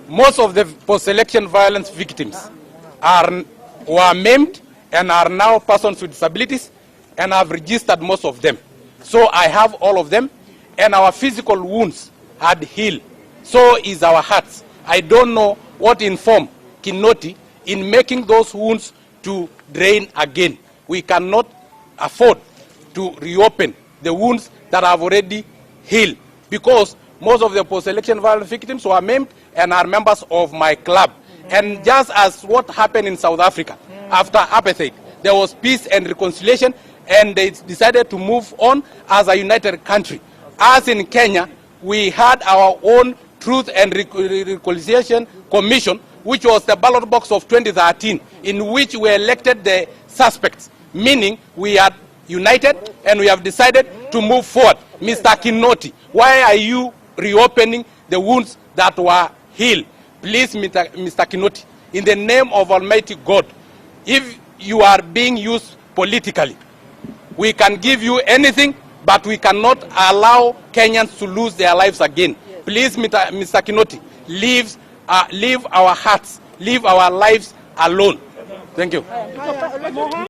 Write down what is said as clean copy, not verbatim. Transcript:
most of the post-election violence victims were maimed and are now persons with disabilities, and I've registered most of them. So I have all of them, and our physical wounds had healed. So is our hearts. I don't know what informed Kinoti in making those wounds to drain again. We cannot afford to reopen the wounds that have already healed, because most of the post-election violence victims were maimed and are members of my club. And just as what happened in South Africa, after apartheid, there was peace and reconciliation, and they decided to move on as a united country. As in Kenya, we had our own Truth and Reconciliation Commission, which was the ballot box of 2013, in which we elected the suspects, meaning we are united and we have decided to move forward. Mr. Kinoti, why are you reopening the wounds that were healed? Please, Mr. Kinoti, in the name of Almighty God, if you are being used politically, we can give you anything, but we cannot allow Kenyans to lose their lives again. Please, Mr. Kinoti, leave our hearts, leave our lives alone. Thank you.